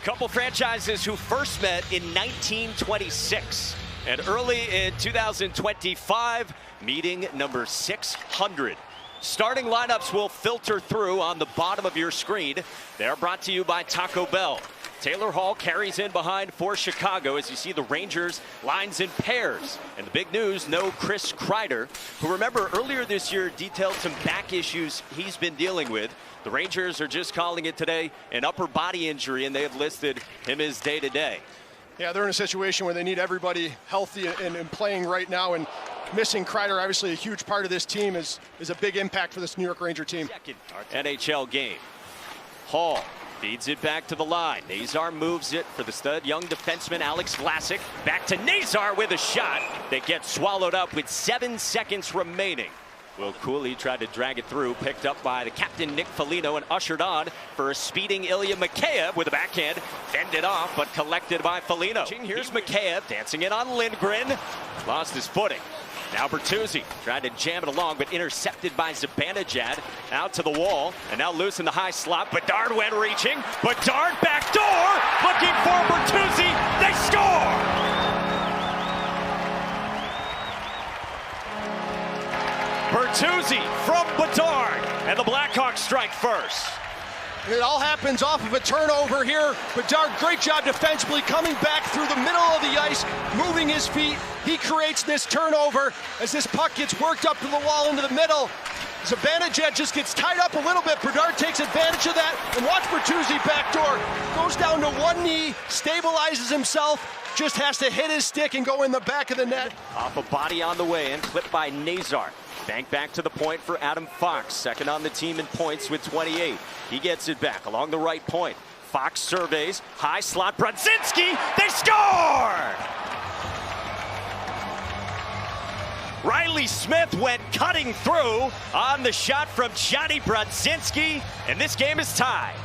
Couple franchises who first met in 1926 and early in 2025, meeting number 600. Starting lineups will filter through on the bottom of your screen. They're brought to you by Taco Bell. Taylor Hall carries in behind for Chicago as you see the Rangers lines in pairs. And the big news, no Chris Kreider, who remember earlier this year detailed some back issues he's been dealing with. The Rangers are just calling it today an upper body injury, and they have listed him as day-to-day. Yeah, they're in a situation where they need everybody healthy and playing right now, and missing Kreider, obviously a huge part of this team, is a big impact for this New York Ranger team. Second NHL game. Hall feeds it back to the line. Nazar moves it for the stud young defenseman Alex Vlasic. Back to Nazar with a shot that gets swallowed up with 7 seconds remaining. Will Cooley tried to drag it through, picked up by the captain Nick Foligno and ushered on for a speeding Ilya Mikheyev with a backhand. Fended off, but collected by Foligno. Here's Mikheyev dancing in on Lindgren. Lost his footing. Now Bertuzzi tried to jam it along, but intercepted by Zibanejad. Out to the wall, and now loose in the high slot. Bedard went reaching. Bedard backdoor, looking for Bertuzzi. They score! Bertuzzi from Bedard, and the Blackhawks strike first. It all happens off of a turnover here. Bedard, great job defensively, coming back through the middle of the ice, moving his feet. He creates this turnover as this puck gets worked up to the wall into the middle. Zibanejad just gets tied up a little bit. Bedard takes advantage of that, and watch Bertuzzi backdoor. Goes down to one knee, stabilizes himself, just has to hit his stick and go in the back of the net. Off a body on the way and clipped by Nazar. Bank back to the point for Adam Fox, second on the team in points with 28. He gets it back along the right point. Fox surveys, high slot, Brodzinski, they score! Riley Smith went cutting through on the shot from Johnny Brodzinski, and this game is tied.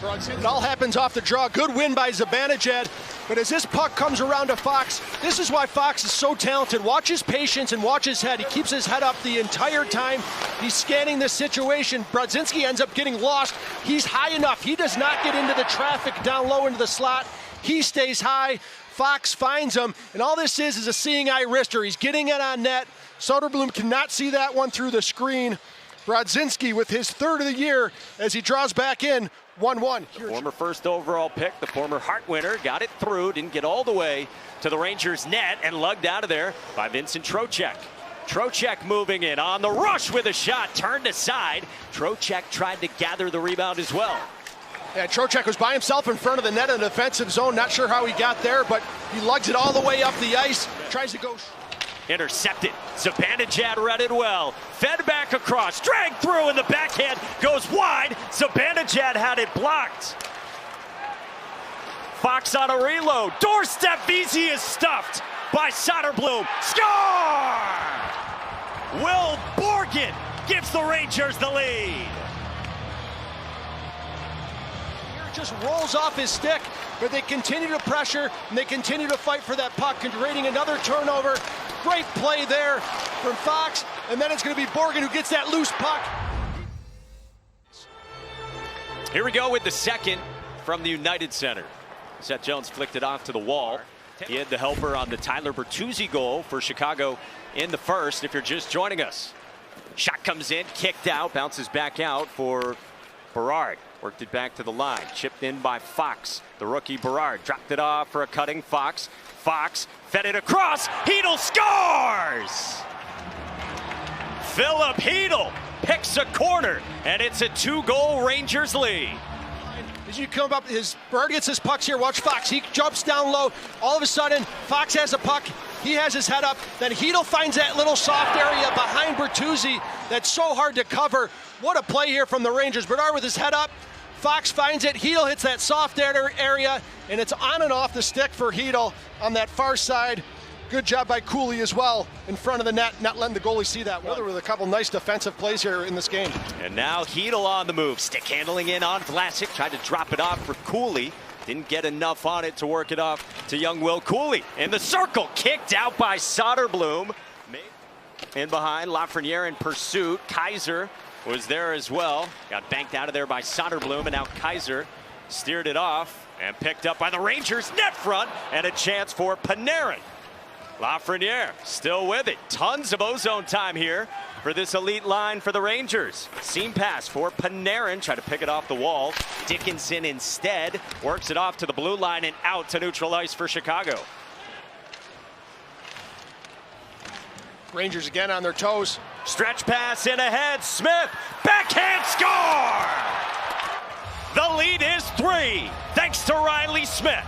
It all happens off the draw. Good win by Zibanejad. But as this puck comes around to Fox, this is why Fox is so talented. Watch his patience and watch his head. He keeps his head up the entire time. He's scanning this situation. Brodzinski ends up getting lost. He's high enough. He does not get into the traffic down low into the slot. He stays high. Fox finds him. And all this is a seeing eye wrister. He's getting it on net. Soderblom cannot see that one through the screen. Brodzinski with his third of the year as he draws back in. 1-1. The former first overall pick, the former Hart winner, got it through, didn't get all the way to the Rangers' net, and lugged out of there by Vincent Trocheck. Trocheck moving in on the rush with a shot, turned aside. Trocheck tried to gather the rebound as well. Yeah, Trocheck was by himself in front of the net in the defensive zone. Not sure how he got there, but he lugs it all the way up the ice. Tries to go. Intercepted. Zibanejad read it well. Fed back across. Dragged through, and the backhand goes wide. Zibanejad had it blocked. Fox on a reload. Doorstep Vesey is stuffed by Soderblom. Score! Will Borgen gives the Rangers the lead. Just rolls off his stick, but they continue to pressure and they continue to fight for that puck, creating another turnover. Great play there from Fox, and then it's going to be Borgen who gets that loose puck. Here we go with the second from the United Center. Seth Jones flicked it off to the wall. He had the helper on the Tyler Bertuzzi goal for Chicago in the first, if you're just joining us. Shot comes in, kicked out, bounces back out for Berard. Worked it back to the line. Chipped in by Fox. The rookie Berard dropped it off for a cutting Fox. Fox fed it across. Chytil scores! Philip Chytil picks a corner, and it's a 2-goal Rangers lead. As you come up, Berard gets his pucks here. Watch Fox. He jumps down low. All of a sudden, Fox has a puck. He has his head up. Then Chytil finds that little soft area behind Bertuzzi that's so hard to cover. What a play here from the Rangers. Berard with his head up. Fox finds it. Chytil hits that soft area, and it's on and off the stick for Chytil on that far side. Good job by Cooley as well in front of the net, not letting the goalie see that one. There were a couple nice defensive plays here in this game. And now Chytil on the move. Stick handling in on Vlasic. Tried to drop it off for Cooley. Didn't get enough on it to work it off to young Will Cooley. In the circle, kicked out by Soderblom. in behind. Lafreniere in pursuit. Kaiser was there as well. Got banked out of there by Soderblom, and now Kaiser steered it off and picked up by the Rangers net front, and a chance for Panarin. Lafreniere still with it. Tons of ozone time here for this elite line for the Rangers. Seam pass for Panarin. Try to pick it off the wall. Dickinson instead works it off to the blue line and out to neutral ice for Chicago. Rangers again on their toes. Stretch pass in ahead. Smith, backhand score! The lead is 3, thanks to Riley Smith.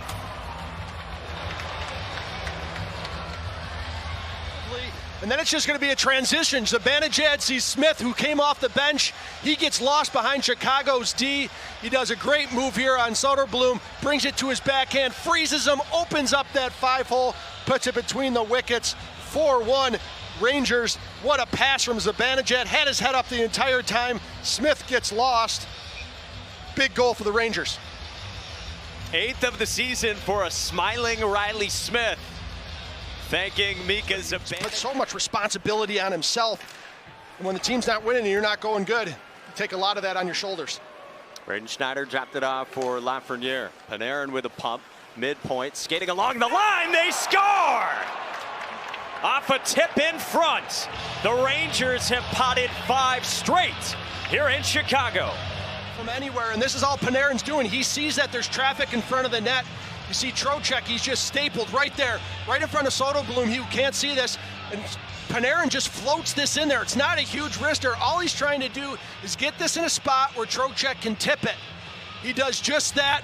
And then it's just going to be a transition. Zibanejad sees Smith, who came off the bench. He gets lost behind Chicago's D. He does a great move here on Soderblom, brings it to his backhand, freezes him, opens up that 5-hole, puts it between the wickets. 4-1 Rangers. What a pass from Zibanejad. Had his head up the entire time. Smith gets lost. Big goal for the Rangers. 8th of the season for a smiling Riley Smith. Thanking Mika Zibanejad. Put so much responsibility on himself. And when the team's not winning and you're not going good, you take a lot of that on your shoulders. Braden Schneider dropped it off for Lafreniere. Panarin with a pump. Midpoint. Skating along the line. They score! Off a tip in front. The Rangers have potted 5 straight here in Chicago. From anywhere, and this is all Panarin's doing. He sees that there's traffic in front of the net. You see Trocheck, he's just stapled right there, right in front of Soderblom. He can't see this, and Panarin just floats this in there. It's not a huge wrister. All he's trying to do is get this in a spot where Trocheck can tip it. He does just that.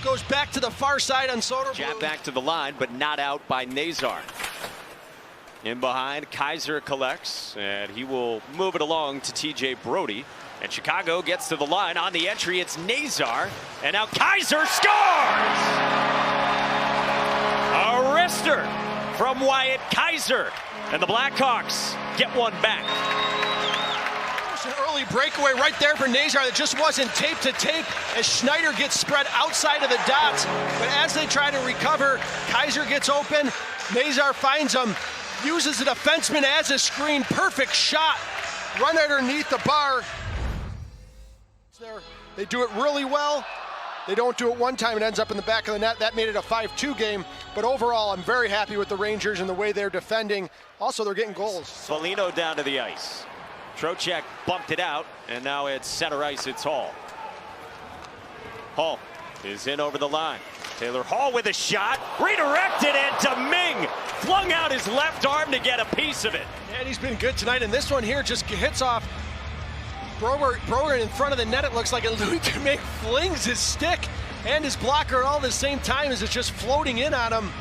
Goes back to the far side on Soderblom. Jab back to the line, but not out by Nazar. In behind, Kaiser collects, and he will move it along to TJ Brody. And Chicago gets to the line. On the entry, it's Nazar, and now Kaiser scores! A wrister from Wyatt Kaiser, and the Blackhawks get one back. There's an early breakaway right there for Nazar that just wasn't tape to tape as Schneider gets spread outside of the dots. But as they try to recover, Kaiser gets open. Nazar finds him, uses the defenseman as a screen. Perfect shot, run underneath the bar. They do it really well. They don't do it one time, it ends up in the back of the net. That made it a 5-2 game. But overall, I'm very happy with the Rangers and the way they're defending. Also, they're getting goals. Foligno down to the ice. Trocheck bumped it out, and now it's center ice, it's Hall. Hall is in over the line. Taylor Hall with a shot, redirected, and Domingue flung out his left arm to get a piece of it. And he's been good tonight, and this one here just hits off Brower in front of the net. It looks like Louis Domingue flings his stick and his blocker all at the same time as it's just floating in on him.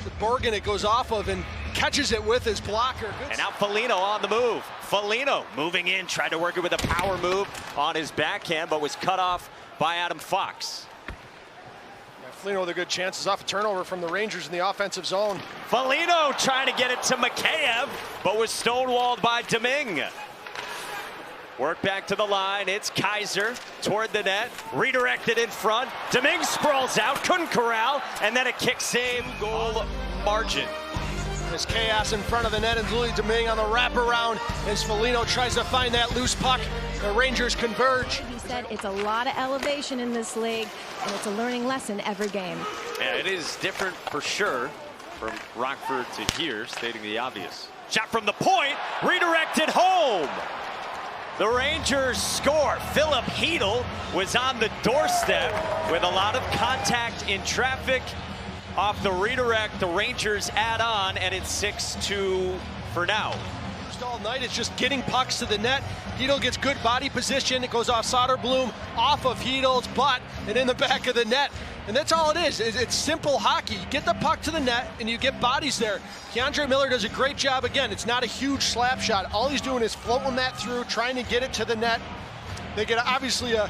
The Borgen it goes off of and catches it with his blocker. Good. And now Foligno on the move. Foligno moving in, tried to work it with a power move on his backhand, but was cut off by Adam Fox. Foligno with a good chance. Is off a turnover from the Rangers in the offensive zone. Foligno trying to get it to Mikheyev, but was stonewalled by Domingue. Work back to the line. It's Kaiser toward the net. Redirected in front. Domingue sprawls out. Couldn't corral. And then a kick save. Goal margin. There's chaos in front of the net, and Louis Domingue on the wraparound as Foligno tries to find that loose puck. The Rangers converge. He said it's a lot of elevation in this league, and it's a learning lesson every game. Yeah, it is different for sure from Rockford to here, stating the obvious. Shot from the point, redirected home. The Rangers score. Philip Chytil was on the doorstep with a lot of contact in traffic. Off the redirect, the Rangers add on, and it's 6-2 for now. All night, it's just getting pucks to the net. Chytil gets good body position. It goes off Soderblom, off of Chytil's butt, and in the back of the net. And that's all it is. It's simple hockey. You get the puck to the net, and you get bodies there. Keandre Miller does a great job. Again, it's not a huge slap shot. All he's doing is floating that through, trying to get it to the net. They get obviously a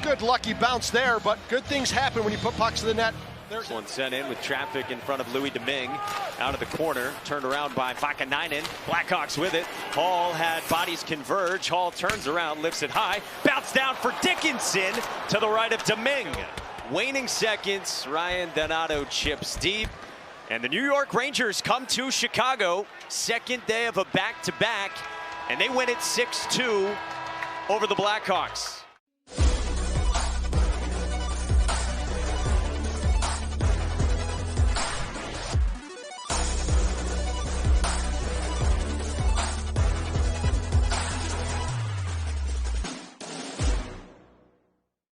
good lucky bounce there, but good things happen when you put pucks to the net. There's one sent in with traffic in front of Louis Domingue. Out of the corner, turned around by Vakanainen. Blackhawks with it. Hall had bodies converge. Hall turns around, lifts it high. Bounce down for Dickinson to the right of Domingue. Waning seconds, Ryan Donato chips deep. And the New York Rangers come to Chicago, second day of a back-to-back, and they win it 6-2 over the Blackhawks.